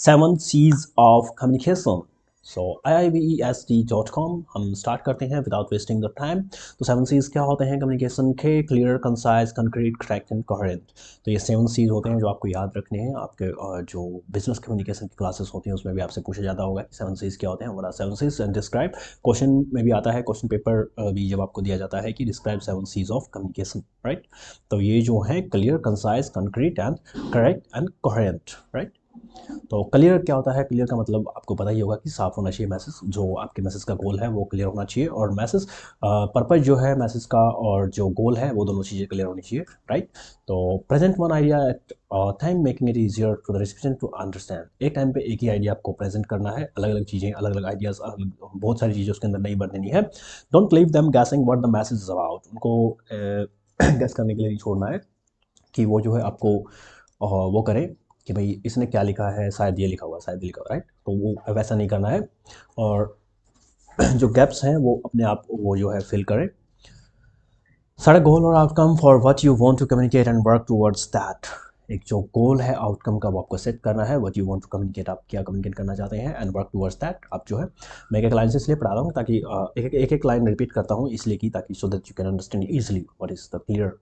Seven Cs of communication. So iivest.com हम start करते हैं विदाउट वेस्टिंग द टाइम। तो सेवन सीज क्या होते हैं कम्युनिकेशन के? Clear, concise, concrete, correct and coherent. तो ये सेवन सीज होते हैं जो आपको याद रखने हैं। आपके जो बिजनेस कम्युनिकेशन की क्लासेस होती हैं उसमें भी आपसे पूछा जाता होगा सेवन सीज क्या होते हैं। हमारा seven Cs and describe question में भी आता है, क्वेश्चन पेपर भी जब आपको दिया जाता है कि describe seven Cs of communication, right. तो ये जो है clear, concise, concrete and correct and coherent, right. तो क्लियर क्या होता है? क्लियर का मतलब आपको पता ही होगा कि साफ होना चाहिए मैसेज। जो आपके मैसेज का गोल है वो क्लियर होना चाहिए, और मैसेज पर्पज जो है मैसेज का और जो गोल है वो दोनों चीज़ें क्लियर होनी चाहिए, राइट। तो present one idea at time making it easier to the recipient to understand. एक टाइम पे एक ही आइडिया आपको प्रेजेंट करना है, अलग अलग चीज़ें, अलग अलग आइडियाज़, बहुत सारी चीज़ें उसके अंदर नहीं भर देनी है। Don't leave them guessing what the message is about. उनको गैस करने के लिए नहीं छोड़ना है कि वो जो है आपको वो करें कि भाई इसने क्या लिखा है, शायद ये लिखा हुआ, शायद ये लिखा हुआ, राइट। तो वो वैसा नहीं करना है। और जो गैप्स हैं वो अपने आप वो जो है फिल करें। सारा गोल और outcome for what you want to communicate and work towards that. एक जो गोल है आउटकम का वो आपको सेट करना है। What you want to communicate, आप क्या कम्युनिकेट करना चाहते हैं, एंड वर्क टुवर्ड्स दैट। आप जो है, मैं एक लाइन से इसलिए पढ़ा रहा हूँ ताकि एक लाइन रिपीट करता हूँ इसलिए कि ताकि so that you can understand easily what is the clear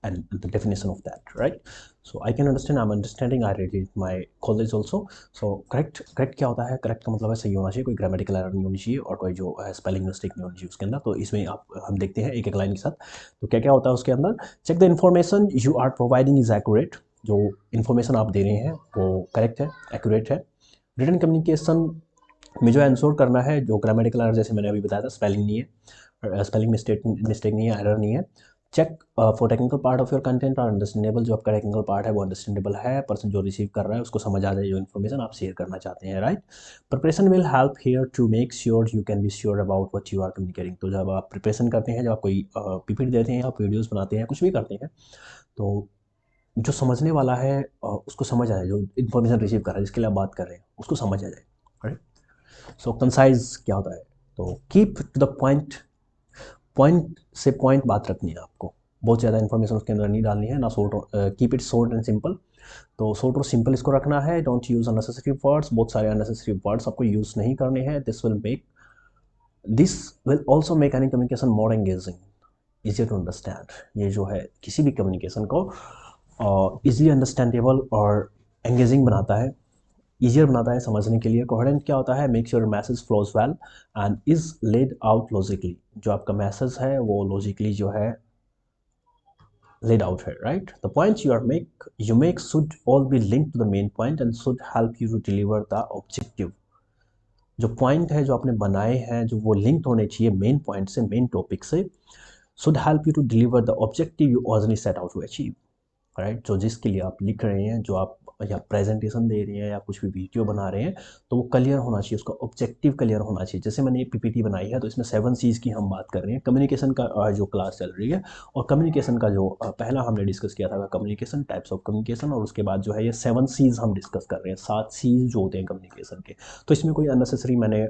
and the definition of that, right? So I can understand, I'm understanding, I read it my college also. So correct क्या होता है? correct का मतलब है सही होना चाहिए, कोई grammatical error नहीं होनी चाहिए और कोई जो spelling mistake नहीं होनी चाहिए उसके अंदर। तो इसमें आप हम देखते हैं एक एक लाइन के साथ तो क्या क्या होता है उसके अंदर। Check the information you are providing is accurate. जो इन्फॉर्मेशन आप दे रहे हैं वो करेक्ट है, एक्यूरेट है। रिटन कम्युनिकेशन में जो आंसर करना है, जो ग्रामेटिकल एरर जैसे मैंने अभी बताया था, स्पेलिंग नहीं है, स्पेलिंग मिस्टेक नहीं है, एरर नहीं है। Check for technical part of your content are understandable. जो आपका टेक्निकल पार्ट है वो अंडरस्टैंडेबल है, पर्सन जो रिसीव कर रहा है उसको समझ आ जाए जो इन्फॉर्मेशन आप शेयर करना चाहते हैं, right. Preparation will help here to make sure you can be sure about what you are communicating. तो जब आप प्रिपरेशन करते हैं, जब आप कोई पीपीटी देते हैं, आप वीडियोज़ बनाते हैं, कुछ भी करते हैं, तो जो समझने वाला है उसको समझ आ जाए, जो इन्फॉर्मेशन रिसीव कर रहा है, जिसके लिए आप बात कर रहे हैं, उसको समझ आ जाए, राइट। सो कंसाइज क्या होता है? तो keep to the point. Point से पॉइंट बात रखनी है आपको, बहुत ज़्यादा इन्फॉर्मेशन उसके अंदर नहीं डालनी है ना। Keep it short and simple. तो शॉर्ट और सिंपल इसको रखना है। Don't use unnecessary words. बहुत सारे अननेसेसरी वर्ड्स आपको यूज़ नहीं करने हैं। This will also make any communication more engaging, easier to understand. ये जो है किसी भी कम्युनिकेशन को ईजिली अंडरस्टैंडेबल और एंगेजिंग बनाता है, ईजियर बनाता है समझने के लिए। कोहेरेंट क्या होता है? Make sure message flows well and is laid out logically. जो आपका मैसेज है वो लॉजिकली जो है laid out here, right? The points you make should all be linked to the main point and should help you to deliver the objective. जो point है जो आपने बनाए हैं, जो वो लिंक्ड होने चाहिए मेन पॉइंट से, मेन टॉपिक से। Should help you to deliver the objective you originally set out to achieve, right. जो जिसके लिए आप लिख रहे हैं, जो आप या प्रेजेंटेशन दे रहे हैं या कुछ भी वीडियो बना रहे हैं, तो वो क्लियर होना चाहिए, उसका ऑब्जेक्टिव क्लियर होना चाहिए। जैसे मैंने एक पीपीटी बनाई है तो इसमें 7 चीज़ की हम बात कर रहे हैं। कम्युनिकेशन का जो क्लास चल रही है, और कम्युनिकेशन का जो पहला हमने डिस्कस किया था कम्युनिकेशन, टाइप्स ऑफ कम्युनिकेशन, और उसके बाद जो है ये 7 सीज हम डिस्कस कर रहे हैं, 7 सीज जो होते हैं कम्युनिकेशन के। तो इसमें कोई अननेसेसरी मैंने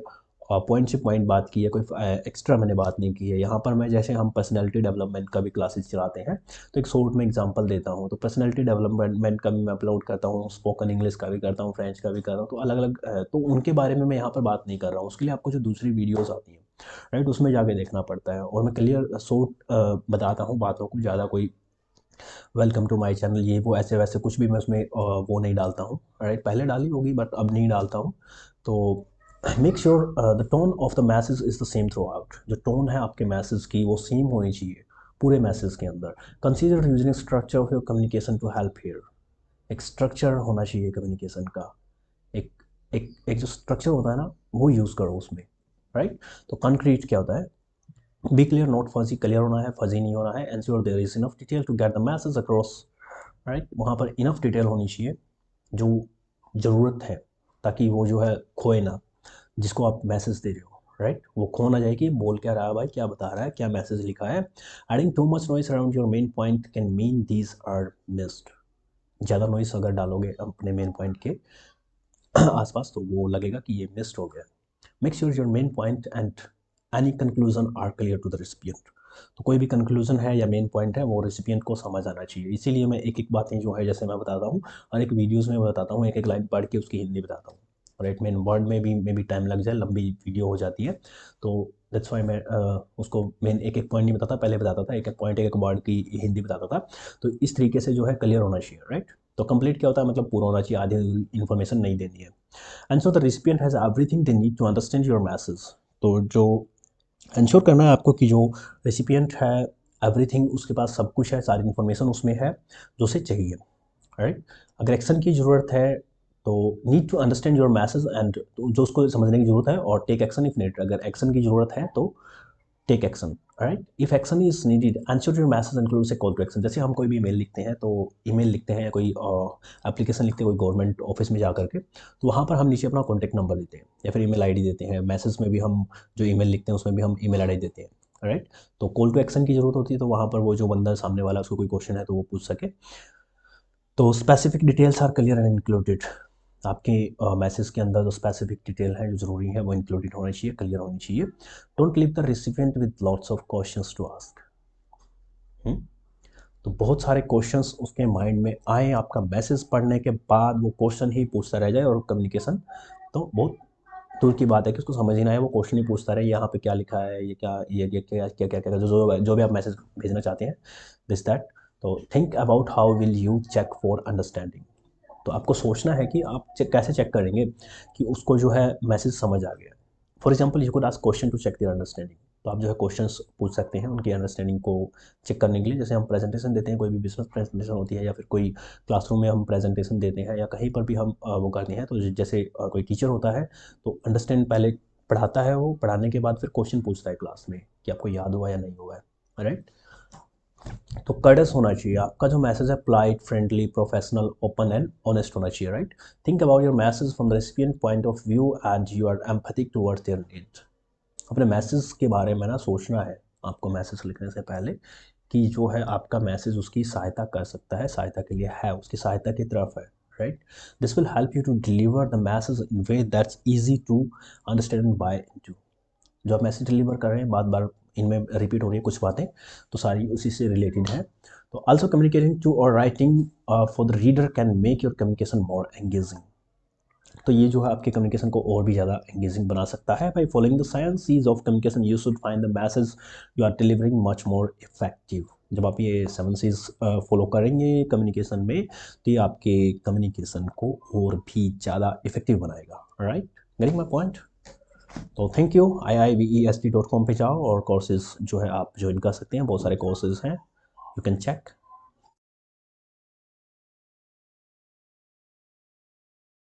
पॉइंट से पॉइंट बात की है, कोई एक्स्ट्रा मैंने बात नहीं की है। यहाँ पर मैं जैसे हम पर्सनैलिटी डेवलपमेंट का भी क्लासेस चलाते हैं तो एक शॉर्ट में एग्जांपल देता हूँ। तो पर्सनैलिटी डेवलपमेंट का भी मैं अपलोड करता हूँ, स्पोकन इंग्लिश का भी करता हूँ, फ्रेंच का भी कर रहा हूँ। तो अलग अलग तो उनके बारे में मैं यहाँ पर बात नहीं कर रहा हूँ। उसके लिए आपको जो दूसरी वीडियोज़ आती हैं, राइट, उसमें जाके देखना पड़ता है। और मैं क्लियर शॉर्ट बताता हूँ बातों को, ज़्यादा कोई वेलकम टू माई चैनल ये वो ऐसे वैसे कुछ भी मैं उसमें वो नहीं डालता हूँ, राइट। पहले डाली होगी बट अब नहीं डालता हूँ। तो make sure the tone of the message is the same through out. जो टोन है आपके मैसेज की वो सेम होनी चाहिए पूरे मैसेज के अंदर। Consider using structure of your communication to help here. एक स्ट्रक्चर होना चाहिए कम्युनिकेशन का, एक एक जो स्ट्रक्चर होता है ना वो यूज़ करो उसमें, राइट। तो कंक्रीट क्या होता है? Be clear not fuzzy. Clear होना है, फजी नहीं होना है। Ensure there is enough detail to get the message across, right. वहाँ पर इनफ डिटेल होनी चाहिए जो ज़रूरत है, ताकि वो जो है खोए ना, जिसको आप मैसेज दे रहे हो, राइट। वो खो ना जाए कि बोल क्या रहा है भाई, क्या बता रहा है, क्या मैसेज लिखा है। Adding too much noise around your main point can mean these are missed. ज़्यादा नॉइस अगर डालोगे अपने मेन पॉइंट के आसपास तो वो लगेगा कि ये मिस्ड हो गया। Make sure your main point and any conclusion are clear to the recipient. तो कोई भी कंक्लूजन है या मेन पॉइंट है वो रेसिपिएंट को समझ आना चाहिए। इसीलिए मैं एक एक बातें जो है जैसे मैं बताता हूँ और एक वीडियोज़ में बताता हूँ, एक एक लाइन पढ़ के उसकी हिंदी बताता हूँ। राइट, मेन वर्ड में भी टाइम लग जाए, लंबी वीडियो हो जाती है, तो दैट्स वाई मैं उसको मेन एक एक पॉइंट नहीं बताता, पहले बताता था एक एक पॉइंट एक एक वर्ड की हिंदी बताता था। तो इस तरीके से जो है क्लियर होना चाहिए। राइट, तो कंप्लीट क्या होता है, मतलब पूरा होना चाहिए, आधी इन्फॉर्मेशन नहीं देनी है। And so the recipient has everything they need to understand your message. तो जो इंश्योर करना है आपको कि जो रेसिपिएंट है एवरीथिंग, उसके पास सब कुछ है, सारी इन्फॉर्मेशन उसमें है जो उसे चाहिए। राइट, अगर एक्शन की ज़रूरत है तो need to understand your message and, जो उसको समझने की ज़रूरत है, और टेक एक्शन इफ नीड, अगर एक्शन की ज़रूरत है तो take action. Right, if action is needed answer your message includes a call to action. जैसे हम कोई भी ईमेल लिखते हैं, तो ईमेल लिखते हैं, कोई एप्लीकेशन लिखते हैं कोई गवर्नमेंट ऑफिस में जा करके, तो वहाँ पर हम नीचे अपना कॉन्टैक्ट नंबर देते हैं या फिर ईमेल आईडी देते हैं। मैसेज में भी हम जो ईमेल लिखते हैं उसमें भी हम ईमेल आईडी देते हैं। राइट, तो कॉल टू एक्शन की ज़रूरत होती है, तो वहाँ पर वो जो बंदा सामने वाला उसको कोई क्वेश्चन है तो वो पूछ सके। तो specific details are clear and included. आपके मैसेज के अंदर जो स्पेसिफिक डिटेल है जो ज़रूरी है वो इंक्लूडेड होना चाहिए, क्लियर होनी चाहिए। Don't leave the recipient with lots of questions to ask. तो बहुत सारे क्वेश्चंस उसके माइंड में आए, आपका मैसेज पढ़ने के बाद वो क्वेश्चन ही पूछता रह जाए, और कम्युनिकेशन तो बहुत दूर की बात है कि उसको समझ ही ना आए, वो क्वेश्चन ही पूछता रहे, यहाँ पे क्या लिखा है, ये क्या, ये क्या क्या क्या क्या, जो भी आप मैसेज भेजना चाहते हैं, दिस दैट। तो think about how will you check for understanding. तो आपको सोचना है कि आप कैसे चेक करेंगे कि उसको जो है मैसेज समझ आ गया। For example you could ask question to check their understanding. तो आप जो है क्वेश्चंस पूछ सकते हैं उनकी अंडरस्टैंडिंग को चेक करने के लिए। जैसे हम प्रेजेंटेशन देते हैं, कोई भी बिजनेस प्रेजेंटेशन होती है, या फिर कोई क्लासरूम में हम प्रेजेंटेशन देते हैं, या कहीं पर भी हम वो करते हैं, तो जैसे कोई टीचर होता है तो अंडरस्टैंड पहले पढ़ाता है, वो पढ़ाने के बाद फिर क्वेश्चन पूछता है क्लास में कि आपको याद हुआ या नहीं हुआ है। राइट, तो कर्टस होना चाहिए आपका जो मैसेज है, polite, friendly, professional, open and honest होना चाहिए। Right, think about your message from the recipient point of view and you are empathic towards their need. अपने मैसेज के बारे में ना सोचना है आपको मैसेज लिखने से पहले कि जो है आपका मैसेज उसकी सहायता कर सकता है, सहायता के लिए है, उसकी सहायता की तरफ है। Right, this will help you to deliver the message in way that's easy to understand by you. जो आप मैसेज डिलीवर कर रहे हैं, बार बार इनमें रिपीट हो रही है कुछ बातें, तो सारी उसी से रिलेटेड है। तो आल्सो कम्युनिकेटिंग टू और writing for the reader can make your communication more engaging. तो ये जो है आपके कम्युनिकेशन को और भी ज़्यादा एंगेजिंग बना सकता है। By following the science Cs of communication you should find the message you are delivering much more effective. जब आप ये 7 सीज फॉलो करेंगे कम्युनिकेशन में, तो ये आपके कम्युनिकेशन को और भी ज़्यादा इफेक्टिव बनाएगा। Right, getting my point. तो थैंक यू। iivest.com पे जाओ और कोर्सेज जो है आप ज्वाइन कर सकते हैं, बहुत सारे कोर्सेज हैं, यू कैन चेक।